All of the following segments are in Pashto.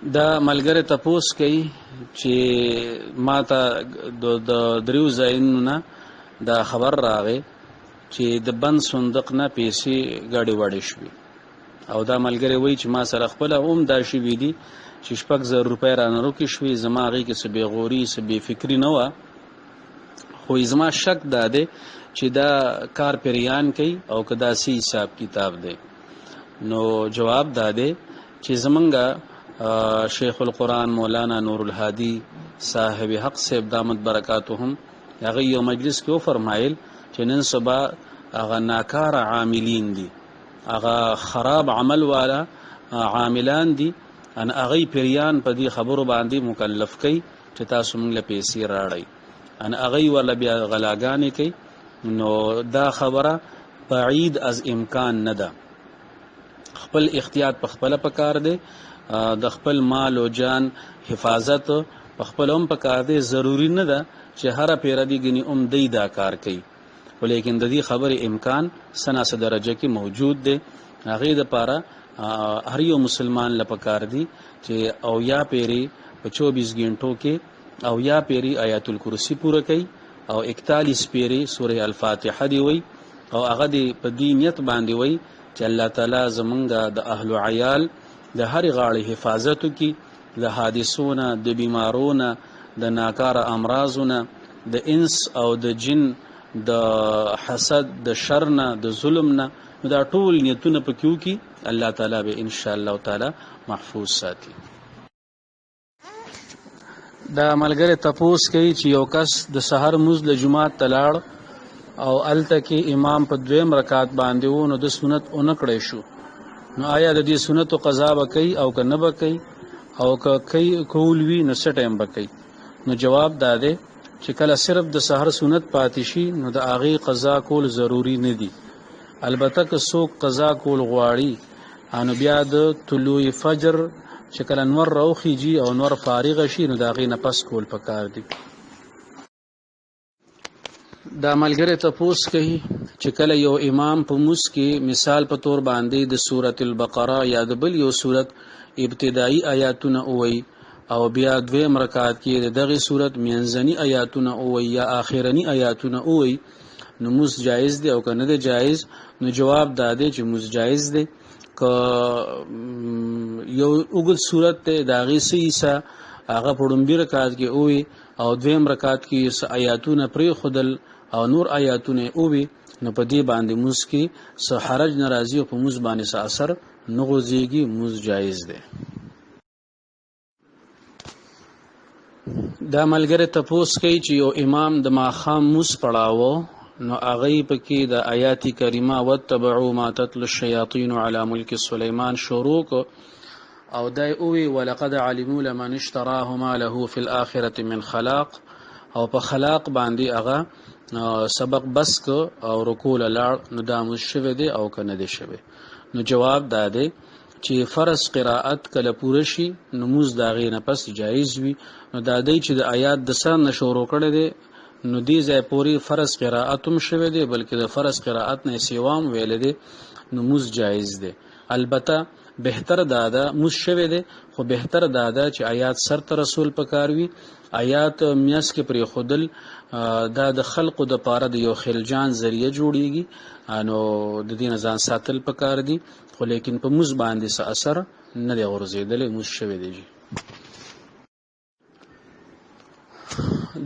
دا ملګری تپوس کوي چې ما ته د دریو ځایونو نه دا خبر راغی چې د بند صندوق نه پیسې ګاډي وړې شوې او دا ملګری وایي چې ما سره خپله هم دا شوي دي چې 6,000 روپۍ رانه روکې شوې زما هغې کې څه بېغوري څه بېفکري نه وه خو زما شک دا دی چې دا کار پیریان کوي او که داسې حساب کتاب دی نو جواب دا دی چې زمونږ شیخ القرآن مولانا نور الهادی صاحب حق صاحب دامت برکاتهم هغه یو مجلس کې وفرمایل چې نن سبا هغه ناکار عاملین دي هغه خراب عمل والا عاملان دي ان هغه پیریان په دې خبرو باندې مکلف کوي چې تاسو موږ له پیسې راړئ ان هغه ولا بیا غلاګانې کوي نو دا خبره بعید از امکان نه ده خپل احتیاط په خپل پکار دی د خپل مال او جان حفاظت په خپل هم پکار دی ضروری نه ده چې هر پیردي غني دی دا کار کوي ولیکن د دې خبره امکان سناسه درجه کې موجود دی هغه د پاره هر یو مسلمان لپاره دی چې او یا پیری په 24 غنټو کې او یا پیری آیات الکرسی پوره کوي او 41 پیری سوره الفاتحه دی وای او هغه دی په دینیت باندې وای چې الله تعالی زمونږ د اهل عیال د هر غاړې حفاظت کی د حادثونه د بیمارونه د ناکاره امراضونه د انس او د جن د حسد د شرنا د ظلمنا دا ټول نیتونه پکې کی الله تعالی به ان شاء الله تعالی محفوظ ساتي دا ملګری تپوس کوي چې یو کس د سحر مز له جمعه تلاړ او الته کې امام په دویم رکعت باندې و نو د سنت اونکړې شو نو آیا د دې سنت قضا وکي او که نه وکي او که کوي کول وی نو څه ټایم وکي نو جواب دا دی چې کله صرف د سحر سنت پاتې شي نو د اغه قضا کول ضروری نه دي البته که څوک قضا کول غواړي انو بیا د طلوع فجر چې کله نور راوخیږي او نور فارغ شي نو د اغه نه پس کول پکار دي دا ملګری تپوس کوي چې کله یو امام په موس کې مثال په تور باندې د سورۃ البقره یا د بل یو سورۃ ابتدایي آیاتونه وایي او بیا دویم رکعت کې دغه سورۃ منځنی آیاتونه وایي یا آخرنی آیاتونه وایي نو موس جایز دی او کنه دی جایز نو جواب داده چې موس جایز دی که یو وګل سورۃ ته داغه سیسا هغه په لومبي رکعت کې وایي او دویم رکعت کې آیاتونه پرې خودل او نور آیاتونه اووي نو په دې باندې موږ کې څه حرج ناراضي او په موږ باندې څه اثر نه غوځيږي موږ جایز ده دا ملګری تپوس کوي چې یو امام د ماخام موږ پڑھاوو نو هغه پکې د آیات کریمه وتبعوا ما تتلو الشیاطین علی ملک سلیمان شروع او دای اووي ولقد علموا لمن اشتراه ما له فی الاخره من خلاق او په خلاق باندې هغه سبق بس کو او رکوع لاړ نو دا مشوي دي او کنه دي شوی نو جواب داده چې فرض قرائت کله پوره شي نماز داغې نه پس جایز وي نو دادی چې د آیات د سر نشورو کړي دي نو دې ځای پوری فرض قرائت هم شوی دي بلکې د فرض قرائت نه سیوام ویل دي نماز جایز دي البته بهتر دادا مشوي دي خو بهتر دادا چې آیات سر ته رسول پکاروي آیات میاس کې پر خودل دا د خلق د پاره د یو خلجان ذریعہ جوړیږي انو د دین ځان ساتل پکار دي خو لیکن په موږ باندې څه اثر نه دی ورزيدل موږ شوي دي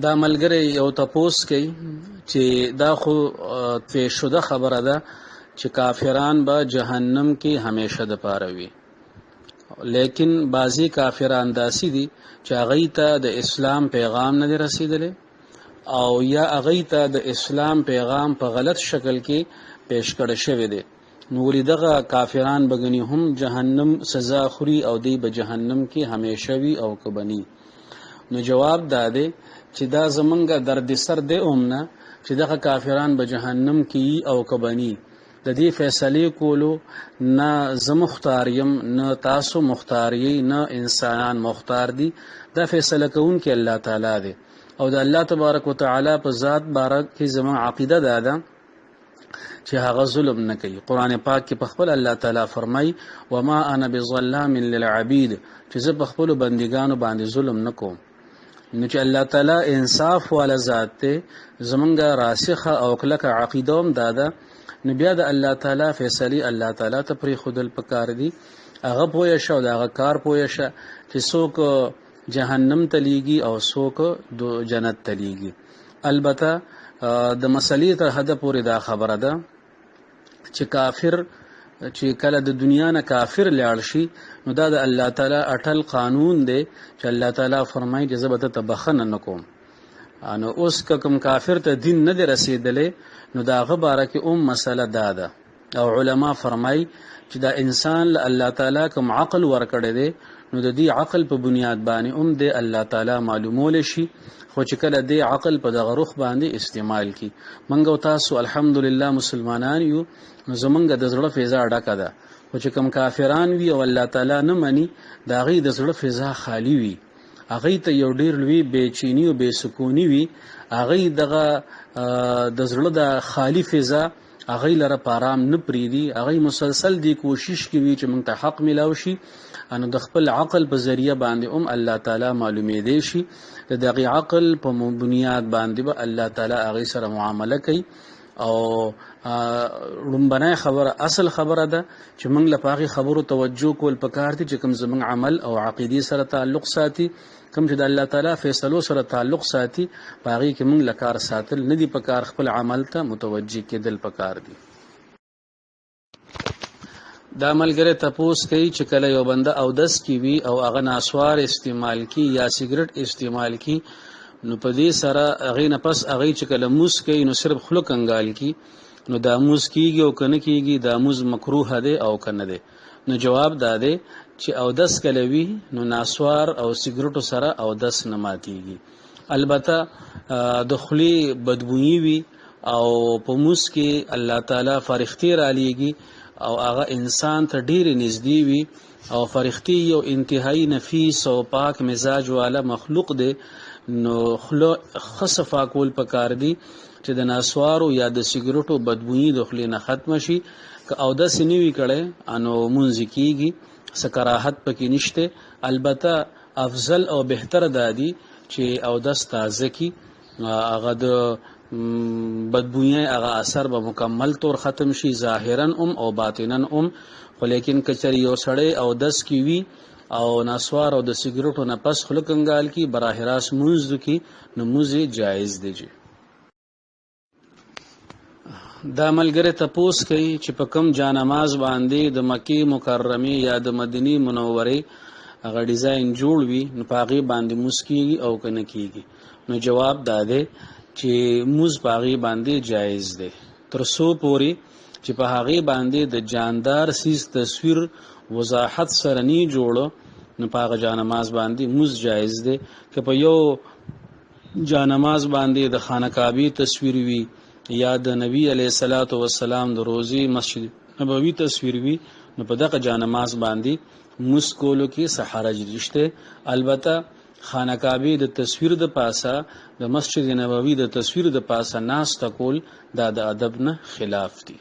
دا ملګری یو تپوس کوي چې دا خو په شوده خبره ده چې کافران به جهنم کې همیشه د پاره وي لیکن بعضی کافران داسي دي چې هغه ته د اسلام پیغام نه رسیدلی او یا هغه ته د اسلام پیغام په غلط شکل کې پیش کړی شوی دی نور دغه کافران بغنی هم جهنم سزا خوري او دی به جهنم کې همیشه وي او کبني نو جواب داده چې دا زمونږ درد سر دی اومنه چې دغه کافران به جهنم کې او کبني د دې فیصله کولو نه زه مختار یم نه تاسو مختار یې نه انسانان مختار دي دا فیصله کوونکی الله تعالی دی او د الله تبارک وتعالى په ذات بارک کې زموږ عقیده ده چې هغه ظلم نه کوي. قران پاک کې په خپل الله تعالی فرمای وما انا بظلام للعبید چې زه په خپل بندګانو باندې ظلم نه کوم. نو چې الله تعالی انصاف والا ذات ته زمونږ راسخه او کلکه عقیده هم دادا، نو بیا د الله تعالی فیصله الله تعالی ته پرې خودل پکار دي. هغه پوهه شو دا هغه کار پوهه شه چې څوک جهنم تلیږي او څوک د جنت تلیږي. البته د مسلې تر حد پورې دا خبره ده چې کافر چې کله د دنیا نه کافر لاړ شي نو دا د الله تعالی اٹل قانون دی چې الله تعالی فرمایي چې زه به ته بخښنه نه کوم. نو اوس کوم کافر ته دین نه دی رسېدلی نو د هغه باره کې مسله دا ده او علما فرمایي چې دا انسان له الله تعالی کوم عقل ورکړی دی نو د دې عقل په بنیاد باندې د الله تعالی معلومول شي، خو چې کله دې عقل په دغه رخ باندې استعمال کی. منګ او تاسو الحمدلله مسلمانان یو، نو زمونږ د زړه فضا ډکه ده، خو چې کوم کافران وي او الله تعالی نه مني دا غي د زړه فضا خالی وي، هغه ته یو ډیر لوی بېچینی او بې سکونی وي، هغه دغه د زړه د خالی فضا هغه لره پارام نه پریدي، هغه مسلسل دی کوشش کوي چې موږ ته حق ملاوي شي. انو د خپل عقل په ذریعہ باندې الله تعالی معلومې دی شي، د دغه عقل په بنیاد باندې به الله تعالی هغه سره معامله کوي. او لومبنه خبره اصل خبره ده چې موږ لپاره خبرو توجه کول پکار دي چې کوم زموږ عمل او عقیدې سره تعلق ساتي، کوم چې د الله تعالی فیصلو سره تعلق ساتي باغی کې موږ لکار ساتل نه دي پکار، خپل عمل ته متوجه کېدل پکار دي. دا ملګری تپوس کوي چې کله یو بنده او دس کی وی او هغه ناسوار استعمال کی یا سیګریټ استعمال کی نو په دې سره هغه نه پس هغه چې کله موس کوي نو صرف خلق انګال کی نو دا موس کیږي او کنه کیږي، دا موس مکروه ده او کنه ده. نو جواب داده چې او دس کله وی نو ناسوار او سیګریټو سره او دس نه ماتيږي. البته دخلی بدبوئی وی او په موس کې الله تعالی فرښتې را لیږي او هغه انسان ته ډیر نږدې وي او فرښتې یو انتهایی نفیس او پاک مزاج والا مخلوق دی، نو خصفا کول پکار دی چې د ناسوارو یا د سیګریټو بدبوئی دخلی نه ختم شي. که او د سنوي کړي انو مونږ کیږي سکراحت پکې نشته. البته افضل او بهتر دادی چې او د تازه کی هغه د بدبوئی هغه اثر به مکمل طور ختم شي ظاهرا او باطنا خو لیکن کچری یو سړی او دس کی وی او ناسوار او د سیګریټو نه پس خلق انګال کی براه راست موز کی نو موزه جایز دی. دا ملګری تپوس کوي چې په کوم جانماز باندې د مکی مکرمه یا د مدینه منوره هغه ډیزاین جوړ وي نو پاغي باندې مسکیږي او کنه کیږي. نو جواب داده چې موز پاغي باندې جایز دی تر څو پوري چې په هغه باندې د جاندار سیس تصویر وضاحت سره نه جوړو نو پاغه جانماز باندې موز جایز دی. که په یو جانماز باندې د خانه کعبه تصویر وي یا د نبی علیه الصلاۃ والسلام د روزي مسجد نبوي تصویر وي نو په دغه جانماز باندې موس کولو کې سحرج رشته. البته خانه کعبه د تصویر د پاسه د مسجد نبوي د تصویر د پاسه ناس تکول دا د ادب نه خلاف دي.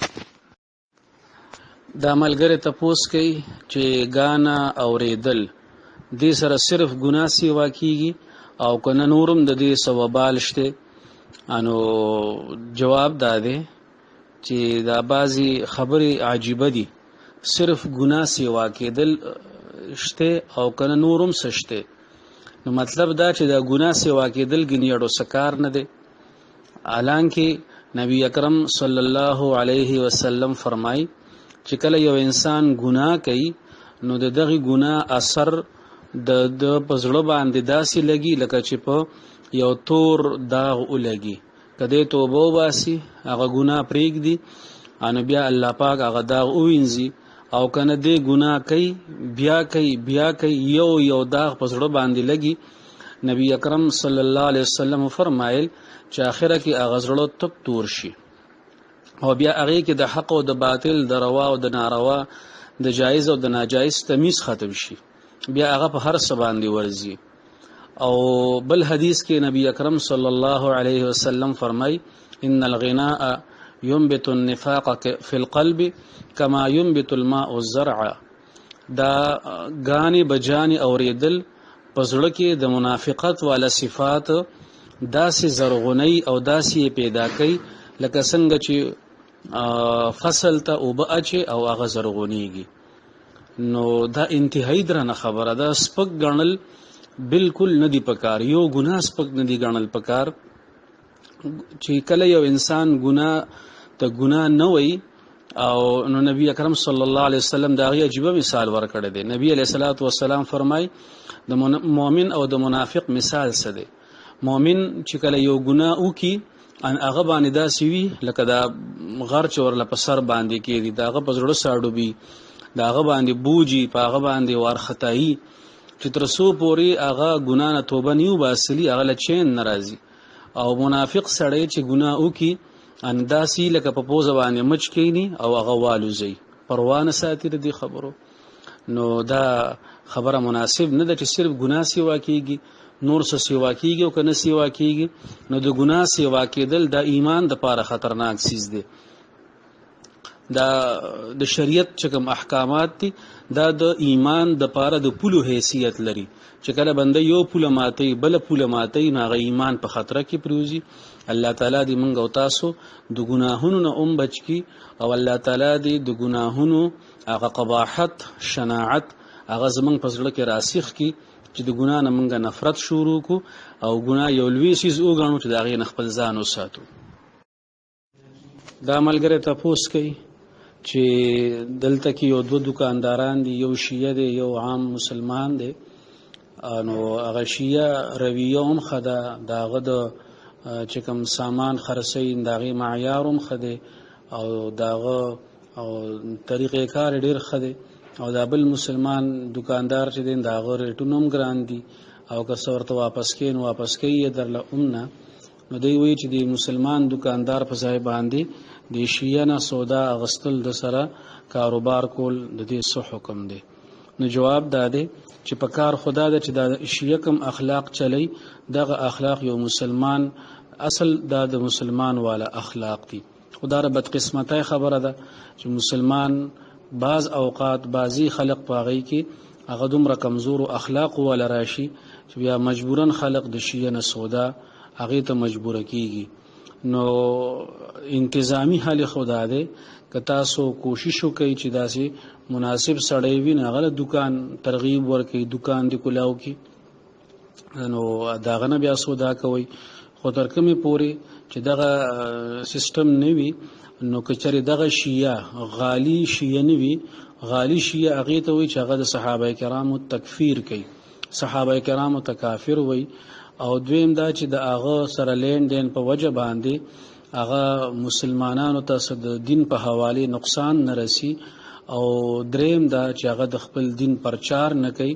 دا ملګری تپوس کوي چې غانا اوریدل دې سره صرف ګناه سیوا کیږي او کنه نورم د دې ثوابال شته. انو جواب داده چې دا بازي خبري عجیبه دي، صرف ګناه سیوا کېدل شته او کنه نورم سشته. نو مطلب دا چې دا ګناه سیوا کېدل غنیړو سکار نه دي. حالانکه نبی اکرم صلی الله علیه وسلم فرمای چې کله یو انسان ګناه کوي نو دغه ګناه اثر د پزړه باندې داسې لګي لکه چې په یو تور داغ ولګي. کله توبه واسي هغه ګناه پرېږدي ان بیا الله پاک هغه داغ ووینځي او کنه دې ګناه کوي بیا کوي یو داغ پزړه باندې لګي. نبی اکرم صلی الله علیه وسلم فرمایل چې اخره کې هغه زړه تک تور شي او بیا هغه کې د حق او د باطل د روا او د ناروا د جایز او د ناجایز تمیز ختم شي، بیا هغه په هر څه باندې ورزي. او بل حدیث کې نبی اکرم صلی الله علیه وسلم فرمای ان الغناء ينبت النفاق في القلب كما ينبت الماء الزرع. دا غانی بجانی اوریدل پزړه کې د منافقت والا صفات داسې زرغونی او داسې پیدا کوي لکه څنګه چې فصل ته اوبه اچي او هغه زرغونیږي. نو دا انتهایی درنه خبره ده. سپک ګڼل بالکل ندی پکار، یو ګناه سپک ندی ګڼل پکار. چې کله یو انسان ګناه ته ګناه نه وي او نو نبی اکرم صلی الله علیه وسلم دا غي عجیب مثال ورکړی دی. نبی علیہ الصلوۃ والسلام فرمای د مؤمن او د منافق مثال څه دی. مؤمن چې کله یو ګناه وکي ان هغه باندې دا سوي لکه دا غر چورله په سر باندې کېږي، دا هغه په زړه ساړوبي، دا هغه باندې بوجي، په هغه باندې وارختایي چې تر څو پورې هغه ګناه نه توبه نیو باسلی هغه لچین ناراضي. او منافق سړی چې ګناه وکي ان داسي لکه په پوزه باندې مچ کینی او هغه والوزي، پروانه ساتي د دې خبرو. نو دا خبره مناسب نه ده چې صرف ګناه سیوا کیږي، نور څه سیوا کیږي او کنه سیوا کیږي. نو د ګناه سیوا کېدل د ایمان د پاره خطرناک چیز دی. دا د شریعت چې کوم احکامات دي دا د ایمان د پاره د پولو حیثیت لري. چې کله بنده یو پوله ماتي بل پوله ماتي نو هغه ایمان په خطر کې پروزي. الله تعالی دې موږ او تاسو د ګناهونو نه بچ کی، او الله تعالی دې د ګناهونو هغه قباحت شناعت هغه زمونږ په زړه کې راسخ کی چې د ګناه نه موږ نفرت شروع کو او ګناه یو لوی شیز وګڼو چې دا غي نه خپل ځان وساتو. دا ملګری تاسو کوي چې دلته کې یو دو دکانداران دي، یو شیعه دی یو عام مسلمان دی. نو هغه شیعه رویه هم خدا داغه د چې کوم سامان خرڅي داغه معیار هم خده او داغه او طریقې کار ډیر خده، او دا بل مسلمان دکاندار چې دین داغه ریټونم ګران دي او که څورته واپس کین واپس کوي درله امنه. نو دی وی چې د مسلمان دکاندار په ځای باندې د شیعه نه سودا غستل د سره کاروبار کول د دې څه حکم دی؟ نو جواب داده چې په کار خدا د چې د شیعه کوم اخلاق چلی دغه اخلاق یو مسلمان اصل د مسلمان والا اخلاق دي. خدا رب بدقسمتای خبره ده چې مسلمان بعض اوقات بعضی خلق پاغي کې هغه دومره کمزور او اخلاق ولا راشي چې بیا مجبورن خلق د شیعه نه سودا هغه ته مجبور کیږي. نو انتظامی حال خدا ده که تاسو کوشش وکړئ چې داسې مناسب سړی وي نه غل دکان ترغیب ورکړي دکان دی کولاو کی نو داغه نه بیا سودا کوي. خو تر کومه پوري چې دغه سیستم نوي نو کچره دغه شیعه غالی شیعه نوي، غالی شیعه هغه ته وي چې هغه د صحابه کرامو تکفیر کوي، صحابه کرامو تکافر وي. او دویم دا چې د هغه سره لین دین په وجه باندې هغه مسلمانانو ته د دین په حواله نقصان نه رسی، او دریم دا چې هغه د خپل دین پرچار نه کوي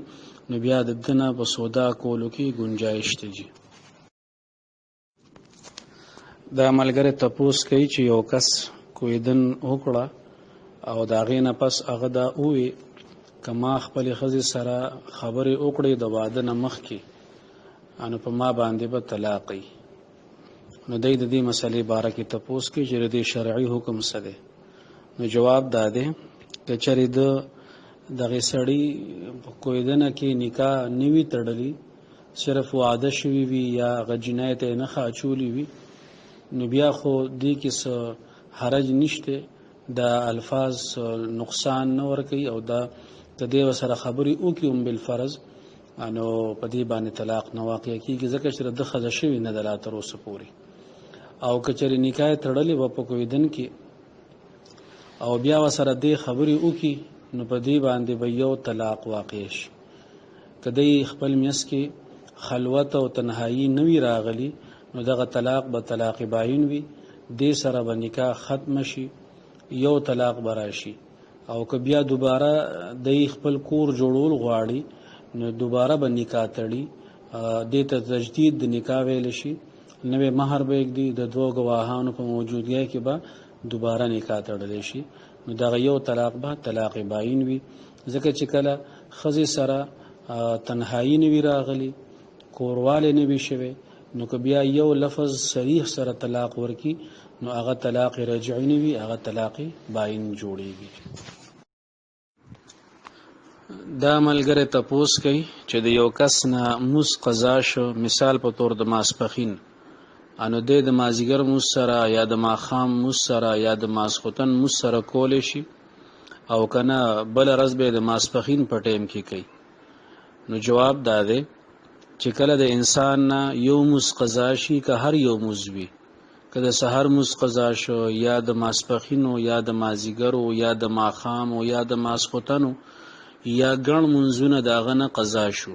نو بیا د دنه په سودا کولو کې گنجائش دی. دا ملګری تپوس کوي چې یو کس کویدن وکړه او دا غینه پس هغه دا وی کما خپل خزي سره خبرې وکړې د واده نه مخ کې انو په ما باندې به طلاقي. نو د دې مسلې باره کې تپوس کوي چې د شرعي حکم څه دی؟ نو جواب داده چې چری دغه سړی کویدنه کې نکاح نیوي تړلی صرف واده شوی وي یا غجنایت نه خاچولی وي نو بیا خو دې کې څه حرج نشته، دا الفاظ نقصان نه ور کوي او دا د دې سره خبري او کې بالفرض انو په دې باندې طلاق نه واقع کیږي ځکه چې د خزه شوی نه دلا تر اوسه پوري. او کچري نکاح تړلې و په کویدن کې او بیا وسره دې خبري او کې نو په دې باندې به یو طلاق واقع شي. کدی خپل میس کې خلوت او تنهایی نوی راغلی نو دغه طلاق به طلاق باین وي، دې سره به نکاح ختم شي، یو طلاق براشي. او که بیا دوباره د خپل کور جوړول غواړي نو دوباره به نکاح تړي، دې ته تجدید د نکاح ویل شي، نوې مہر به دی د دوه گواهانو په موجودګۍ کې به دوباره نکاح تړل شي. نو دغه یو طلاق به طلاق باین وي ځکه چې کله خزي سره تنهایی نوی راغلی، کورواله نوی شوی، نو که بیا یو لفظ صریح سره طلاق ورکی نو هغه طلاق رجعی نه وي، هغه طلاق باین جوړیږي. دا ملګری تپوس کوي چې د یو کس نه موس قضا شو، مثال په طور د ماسپخین، انو د مازیګر موس سره یا د ماخام موس سره یا د ماسخوتن موس سره کول شي، او کنه بل ورځ به د ماسپخین په ټیم کې کوي. نو جواب دا دی چې کله د انسان نه یو موس قضا شي، که هر یو موس وي، که د سحر موس قضا شو یا د ماسپخینو یا د مازیګرو یا د ماخامو یا د ماسخوتنو یا ګڼ منځونه د هغه نه قضا شو،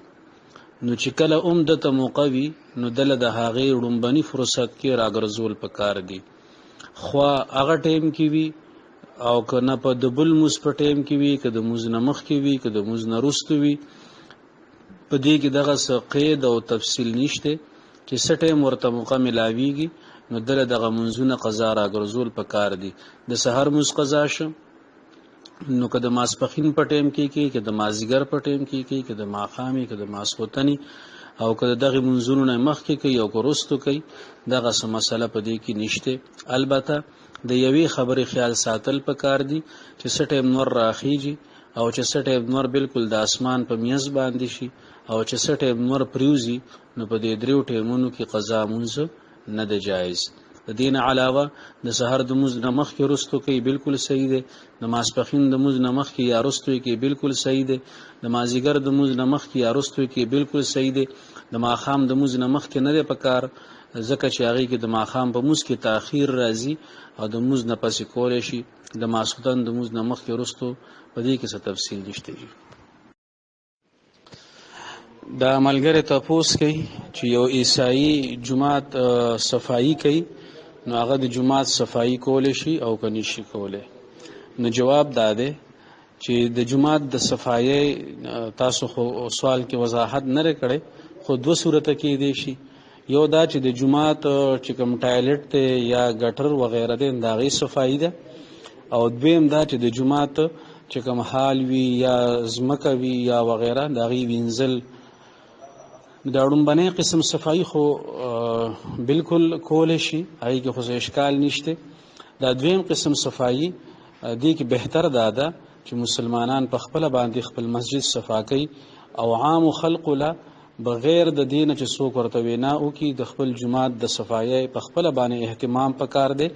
نو چې کله دته موقع وي نو دله د هغې ړومبني فرصت کې راګرځول پکار دي، خوا هغه ټیم کې وي او که نه په د بل موز په ټیم کې وي، که د موز نه مخکې وي، که د موز نه وروسته وي. په دې کې دغه څه قید او تفصیل نشته چې څه ټیم ورته موقع ملاویږي نو دله دغه منځونه قضا راګرځول پکار دي. د سحر موز قضا شو نو که د ماسپخین په ټیم کې کې، که د مازیګر په ټیم کې کې، که د ماښامي، که د ماسخوتني، او که د دغې منځونو نه مخکې کوي او که وروستو کوي، دغه څه مسله په دې کې نشته. البته د یوې خبرې خیال ساتل پکار دي چې څه ټیم نور راخیږي او چې څه ټیم نور بالکل د اسمان په میز باندې شي او چې څه ټیم نور پریوزي، نو په دې دریو ټیمونو کې قضا مونځ نه دی جایز. د دین علاوه د سحر د موز نه مخکې وروستو کوي بالکل صحیح دی، د ماسپخین د موز نه مخکې یا وروستو کې بالکل صحیح دی، د مازیګر د موز نه مخکې یا وروستو کې بالکل صحیح دی، د ماښام د موز نه مخکې نه دی پکار، ځکه چې هغې کې د ماښام په موز کې تاخیر راځي او د موز نه پسې کولی شي. د ماسخوتن د موز نه مخکې وروستو په دې کې څه تفصیل نشته. دا ملګری تپوس کوي چې یو عیسائی جماعت صفایی کوي، نو هغه د جماعت صفایی کولی شي او که نشي کولی. نو جواب دا دی چې د جماعت د صفایی تاسو خو سوال کې وضاحت نه کړی، خو دوه صورته کېدی شي. یو دا چې د جماعت چې کوم ټایلټ دی یا ګټر وغیره دی د هغې صفایی ده، او دویم دا چې د جماعت چې کوم حال وي یا ځمکه وي یا وغیره د هغې وینځل. د ړومبنی قسم صفایی خو بالکل کولی شي، هغې کې خو اشکال نشته. دا دویم قسم صفایی دې کې بهتر دا ده چې مسلمانان په خپله باندې خپل مسجد صفا کوي او عام خلقو له بغیر د دې نه چې څوک ورته وینا وکړي د خپل جماعت د صفایۍ په خپله باندې اهتمام پکار دی،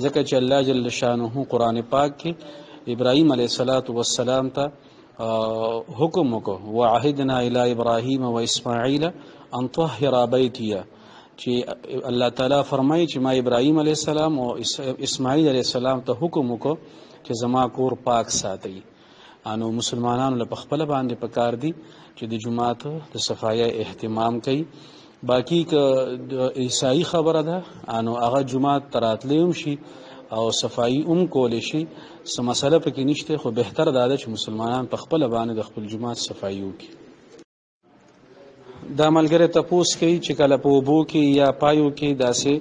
ځکه چې الله جل شانه قرآن پاک کې ابراهیم علیه السلام ته حکم وکړو، وعهدنا الی ابراهیم و اسماعیل ان طهر بیتی، چې الله تعالی فرمایي چې ما ابراهیم علیه السلام او اسماعیل علیه السلام ته حکم وکړو چې زما کور پاک ساتئ. انو مسلمانانو له خپل باندې پکار دي چې د جماعت د صفایۍ اهتمام کوي. باقی که عیسائی خبره ده انو هغه جماعت تراتلی هم شي او صفایی کولی شي، څه مسله پکې نشته، خو بهتر دا ده چې مسلمانان په خپل باندې د خپل جماعت صفایی وکړي. دا ملګری تپوس کوي چې کله په اوبو کې یا پایو کې داسې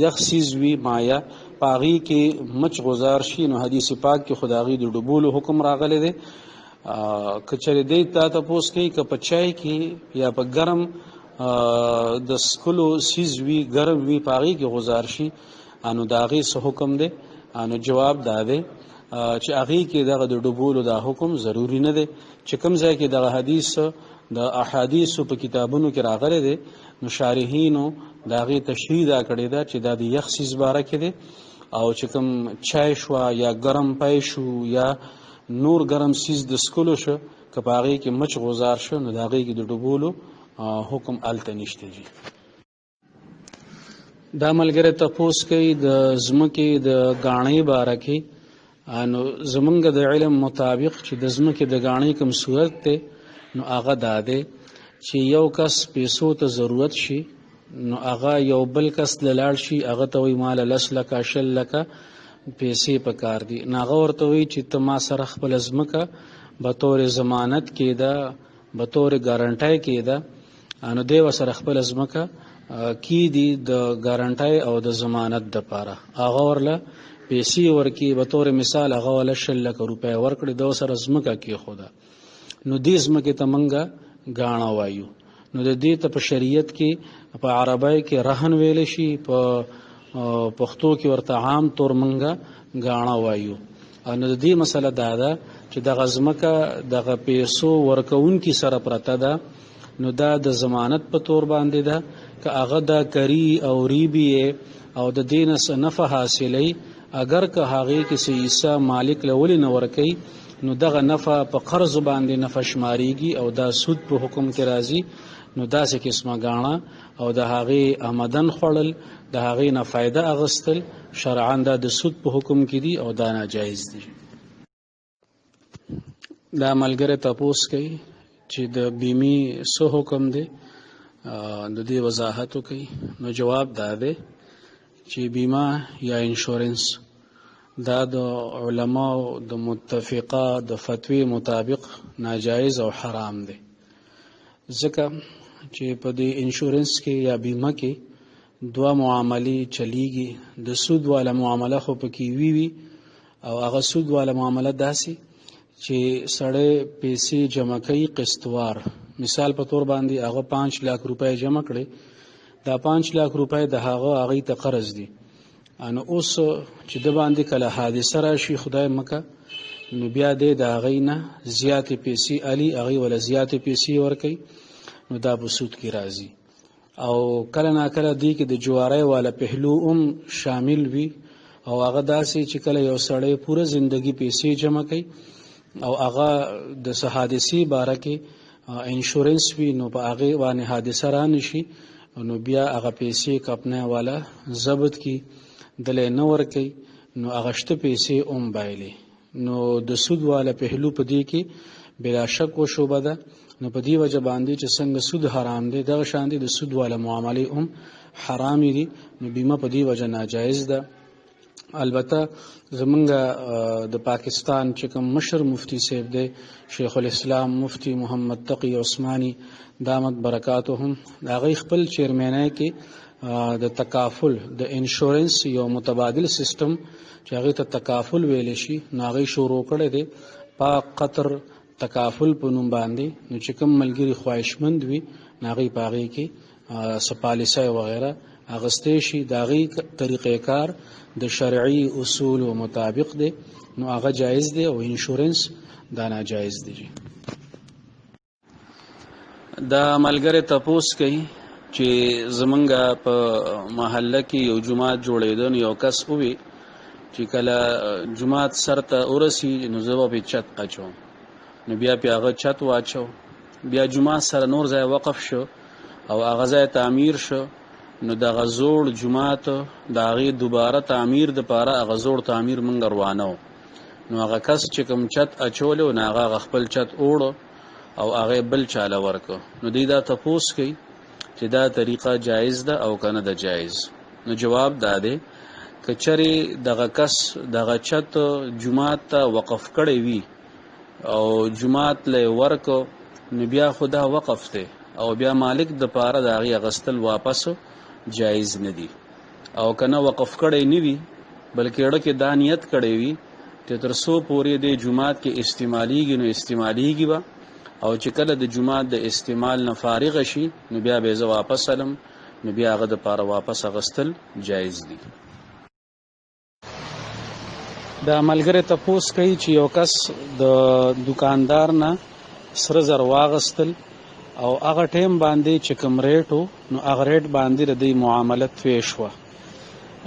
یخ څیز وي مایع، په هغې کې مچ غذار شي، نو حدیث پاک کې خو د هغې د ډوبولو حکم راغلی دی. که چېرې دی تا تپوس کوي که په چای کې یا په ګرم د څښلو څیز وي، ګرم وي، په هغې کې غذار شي، انو د هغې څه حکم دی؟ انو جواب دا دی چې هغې کې دغه د ډوبولو دا حکم ضروري نه دی. چې کوم ځای کې دغه حدیث د احادیثو په کتابونو کې راغلی دی، نو شارحینو د هغې تشریح دا کړې ده چې دا د یخ څیز باره کې دی، او چې کوم چای شوه یا ګرم پای شو یا نور ګرم څیز د څښلو شو، که په هغې کې مچ غذار شو، نو د هغې کې د ډوبولو حکم هلته نشته. جي دا ملګری تپوس کوي د ځمکې د ګاڼۍ باره کې. نو زمونږ د علم مطابق چې د ځمکې د ګاڼۍ کوم صورت دی، نو هغه دا دی چې یو کس پیسو ته ضرورت شي، نو هغه یو بل کس له لاړ شي، هغه ته وایي ماله 10 لکه 20 لکه پیسې پکار دي، نو هغه ورته وایي چې ته ما سره خپله ځمکه بطور ضمانت کېده، بطور ګارنټۍ کېده، نو دی ورسره خپله ځمکه کېدي د ګارنټۍ او د ضمانت دپاره. هغه ورله پیسې ورکړي، بطور مثال هغه ورله 20 لکه روپۍ ورکړي، د ورسره ځمکه کېښوده، نو دې ځمکې ته موږ ګاڼه وایو. نو د دې ته په شریعت کې په عربی کې رهن ویل شي، په پښتو کې ورته عام طور منګه غاڼه وایو. نو د دې مسله دا ده چې د غزمکه دغه پیسو ورکون کی سره پرته ده، نو دا د ضمانت په تور باندې ده که هغه د کری او ریبی او د دین سره نفع حاصلې، اگر که هغه کې سې حصہ مالک لولي نه ورکي، نو دغه نفع په قرض باندې نفع شماريږي او دا سود په حکم کې راځي. نو داسې قسمه غاڼه او د هغه آمدن خړل، د هغه نه فائدہ اغستل شرعاً دا د سود په حکم کې دي او دا ناجایز دي. دا ملګری تاسو کوي چې د بیمې څه حکم دی، د دې وضاحت کوي. نو جواب دا دی چې بیمه یا انشورنس دا د علماء د متفقه د فتوی مطابق ناجایز او حرام دی، ځکه چې په دې انشورنس کې یا بیمه کې دوه معاملې چلیږي. د سود والا معامله خو پکې وي او هغه سود والا معامله داسي چې سړی پیسې جمع کوي قسطوار. مثال په تور باندې هغه 5 लाख روپۍ جمع کړي، دا 5 लाख روپۍ د هغه ته قرض دي. ان اوس چې د باندې کله حادثه راشي خدای مکه، نو بیا د هغه نه زیاتې پیسې علي هغه ولا زیاتې پیسې ورکي، نو دا په سود کې راځي. او کله نا کله دی کې د جواری والا پهلو شامل وي، او هغه داسې چې کله یو سړی پوره زندگی پیسې جمع کوي او هغه د حادثې باره کې انشورنس وي، نو په هغه باندې حادثه را نشي، نو بیا هغه پیسې کپنه والا ضبط کی دلې نه ورکي، نو هغه شته پیسې بایلي. نو د سود والا پهلو په دې کې بلا شک او شوبه ده. نو په دې وجه باندې چې څنګه سود حرام دی، دغه شان دي د سود والا معاملې حرام دي، نو بیمه په دې وجه ناجایز ده. البته زمونږ د پاکستان چې کوم مشر مفتی صاحب دی، شیخ الاسلام مفتی محمد تقی عثماني دامت برکاتهم، هغه خپل چیرمنۍ کې د تکافل د انشورنس یو متبادل سیستم چې هغه ته تکافل ویل شي، نو هغه شروع کړی دی په قطر تکافل په نوم باندې. نو چې کوم ملګری خواهشمند وي هغه پاغي کې سپالیسه وغیرہ اغستې شي، داغي طریقې کار د شرعي اصول مطابق دی، نو هغه جایز دی او انشورنس دا ناجایز دی. دا ملګری تپوس کوي چې زمونږه په محله کې یو جماعت جوړېدون، یو کس وی چې کله جماعت سرته ورسی نو زه به چت قچوم، نو بیا په هغه چت واچو، بیا جماعت سره نور ځای وقف شو او هغه ځای تعمیر شو، نو د غزوړ جماعت د هغه دوباره تعمیر د پاره هغه زوړ تعمیر مونږ روانو. نو هغه کس چې کوم چت اچولو نه هغه خپل چت اوړو او هغه بل چاله ورکو. نو دی دا تپوس کوي چې دا طریقه جایز ده او کنه ده جایز. نو جواب دا دی کچری دغه کس دغه چت جماعت ته وقف کړی وي او جماعت له ورکو، نو بیا خدا وقف ته او بیا مالک د پاره د هغه غستل واپس جایز نه دي. او کنه وقف کړی نه وي بلکې اړه کې دانیت کړی وي چې تر څو پورې د جماعت کې استعماليږي، نو استعماليږي با، او چې کله د جماعت د استعمال نه فارغ شي نو بیا به زه واپس علم، نو بیا هغه د پاره واپس اغستل جایز دي. دا ملګری تپوس کوي چې یو کس د دکاندار نه سره زر واغستل او هغه ټیم باندې چې کوم ریټو، نو هغه ریټ باندې ردی معاملت وې شو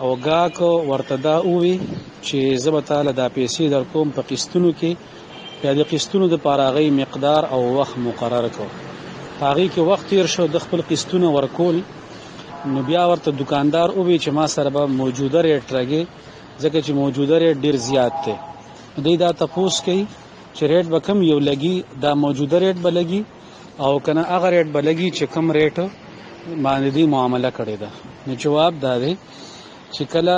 او گاک ورته دا وی چې زه به تعالی دا پیسې در کوم په قسطونو کې، یا د قسطونو د پاراغي مقدار او وخت مقرر کو. هغه کې وخت تیر شو د خپل قسطونو ورکول، نو بیا ورته دکاندار وی چې ما سره به موجوده ریټ راګي، ځکه چې موجوده ریټ ډیر زیات دی. دوی دا تپوس کوي چې ریټ به کم یو لګي، دا موجوده ریټ به لګي او کنه هغه ریټ به لګي چې کم ریټ باندې دی معامله کړی ده. نو جواب دا دی چې کله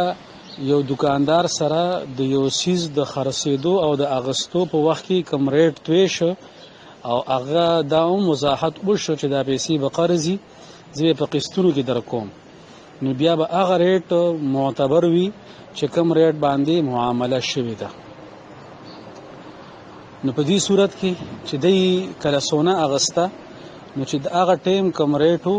یو دکاندار سره د یو سیز د خرڅېدو او د اغستو په وخت کې کم ریټ توی شو او هغه دا وضاحت وشو چې دا پیسې به قرضي زه په قسطونو کې در کوم، نو بیا به هغه ریټ معتبر وي چې کم ریټ باندې معامله شوې ده. نو په دې صورت کې چې دی کله سونه اغسته، نو چې هغه ټیم کوم ریټو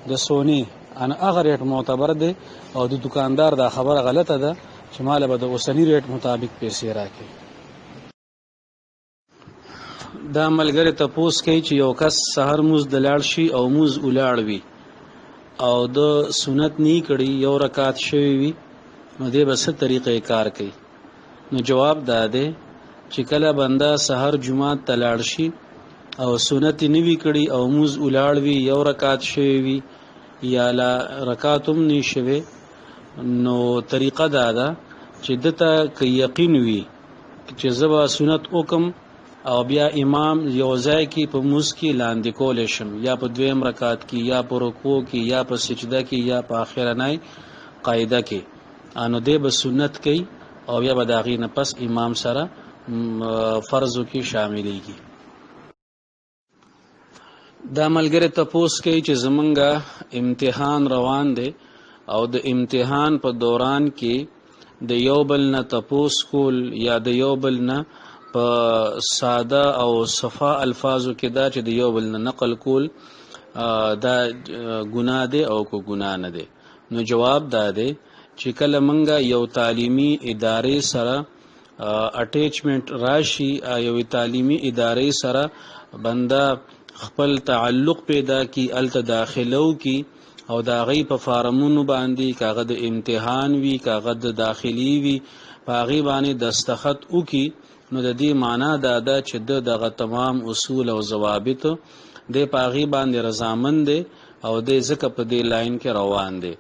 د سونی ان هغه ریټ معتبر دی او د دکاندار دا خبره غلطه ده چې مال به د اوسنی ریټ مطابق پیسې راکړي. دا ملګری تپوس کوي چې یو کس سحر موز د لاړ شي او موز ولاړ وي او د سنت نی کړي یو رکعت شوی وي نو دې به څه طریقې کار کوي؟ نو جواب دا دی چې کله بنده سحر جمعه ته لاړ شي او سنت نی وی کړي او موز ولاړ وي یو رکعت شوی وي یا لا رکعتم نی شوی نو طریقه دا ده چې دته که یقین وي چې زبا سنت حکم او بیا امام یو ځای کې په موز کې لاندې کول شم یا په دویم رکعت کې یا په رکوع کې یا په سجده کې یا په اخرنۍ قاعده کې انو دې به سنت کوي او بیا به د هغې نه پس امام سره فرضو کې شاملېږي. دا ملګری تپوس کوي چې زمونږه امتحان روان دی او د امتحان په دوران کې د یو بل نه تپوس کول یا د یو بل نه په ساده او صفا الفاظو کې دا چې د یو بل نه نقل کول دا ګناه دی او کو ګناه نه دی. نو جواب دا دی چې کله منګه یو تعلیمی ادارې سره اٹیچمنٹ راشي یو تعلیمی ادارې سره بنده خپل تعلق پیدا کی الته داخلو کی او دا غي په فارمونو باندې کاغذ امتحان وی کاغذ داخلي وی پاغي باندې دستخط وکي نو د دې معنا دا ده چې دغه تمام اصول او ضوابط د پاغي باندې رضامند دي او د زکه په دې لاین کې روان دي.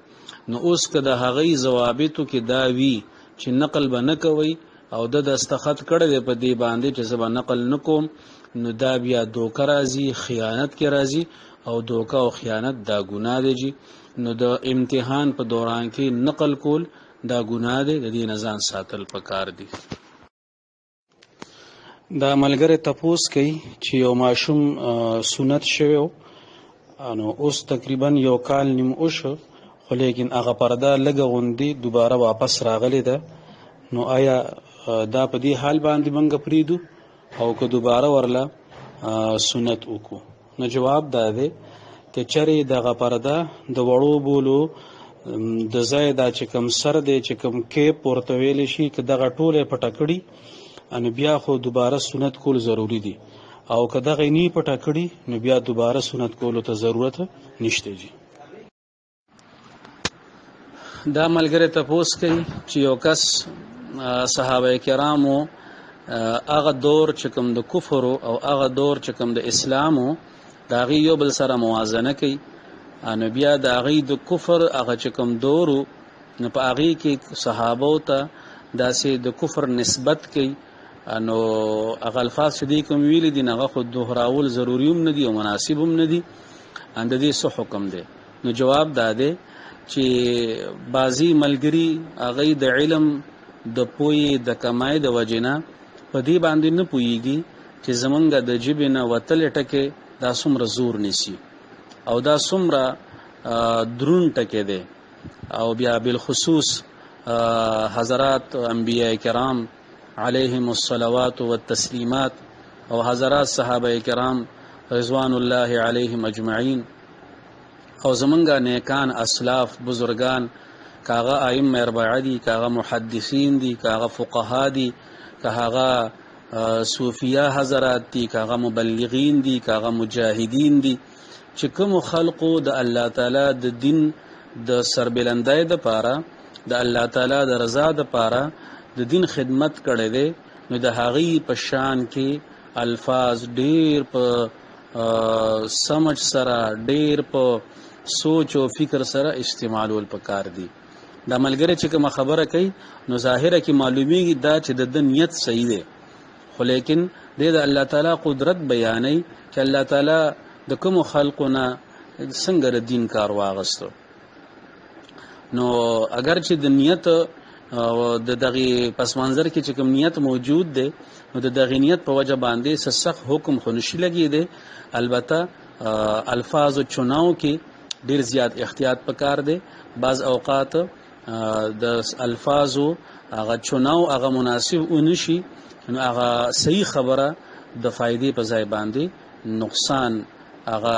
نو اوس که د هغه ضوابطو کې دا وی چې نقل به نه کوي او د دستخط کړي په دې باندې چې زبا نقل نکوم نو دا بیا دوکه راځي خیانت کې راځي او دوکه او خیانت دا ګناه دی. نو د امتحان په دوران کې نقل کول دا ګناه دی، د دې نه ځان ساتل پکار دي. دا ملګری تپوس کوي چې یو ماشوم سنت شوی نو اوس تقریبا یو کال نیم وشو خو لیکن هغه پرده لږه غوندې دوباره واپس راغلی ده. نو آیا دا په دې حال باندې موږ پریدو او که دوباره ورله سنت وکړو؟ نو جواب دا دی که چرې دغه پرده د وړو بولو د ځای دا چې کوم سر دی چې کوم کیپ ورته ویلی شي که دغه ټوله پټه کړي نو بیا خو دوباره سنت کول ضروری دي او که دغه نی پټه کړي نو بیا دوباره سنت کولو ته ضرورت نشته جی. دا ملګری تپوس کوي چې یو کس صحابه کرامو هغه دور چې کوم د کفر او هغه دور چې کوم د اسلامو دا غي یو بل سره موازنه کوي نو بیا دا غي د کفر هغه چې کوم دورو نو په هغه کې صحابو ته داسې د کفر نسبت کوي نو هغه الفاظ چې دي کوم ویل دي هغه خود دوهراول ضروری هم نه دي او مناسب هم نه دي اند دې څه حکم دی؟ نو جواب دا دی چې بازي ملګری هغه د علم د پوی د کمای د وجنا په دې باندې نه پويږي چې زمونږ د جبه نه وتل ټکه دا څومره زور نسی او دا څومره درون ټکه دی او بیا بالخصوص حضرات انبیاء کرام علیهم الصلوات والتسلیمات او حضرات صحابه کرام رضوان الله علیهم اجمعین او زمونږ نیکان اسلاف بزرگان کاغه ائمه اربعه دي کاغه محدثین دي کاغه فقها دي کاغه صوفیا حضرات دي کاغه مبلغین دي کاغه مجاهدین دي چې کوم خلقو د الله تعالی د دین د سربلندۍ د پاره د الله تعالی د رضا د پاره د دین خدمت کړي دي نو د هغې په شان کې الفاظ ډیر په سمجھ سره ډیر په سوچ او فکر سره استعمالول پکار دي. دا ملګری چې کوم خبره کوي نو ظاهره کې معلومیږي دا چې د نیت صحیح دی خو لیکن د الله تعالی قدرت بیانې چې الله تعالی د کوم خلقونه څنګه دین کار واغستو نو اگر چې د نیت او د دغه پس منظر کې چې کوم نیت موجود دی نو د دغه نیت په وجه باندې سخت حکم خو نشي لګي دی. البته الفاظ او چناو کې ډیر زیات احتیاط پکار دی. بعض اوقات د الفاظو هغه چناو هغه مناسب ونشي نو هغه صحیح خبره د فائدې په ځای باندې نقصان هغه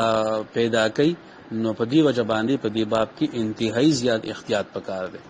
پیدا کوي. نو په دې وجه باندې په دې باب کې انتهایی زیات احتیاط پکار دی.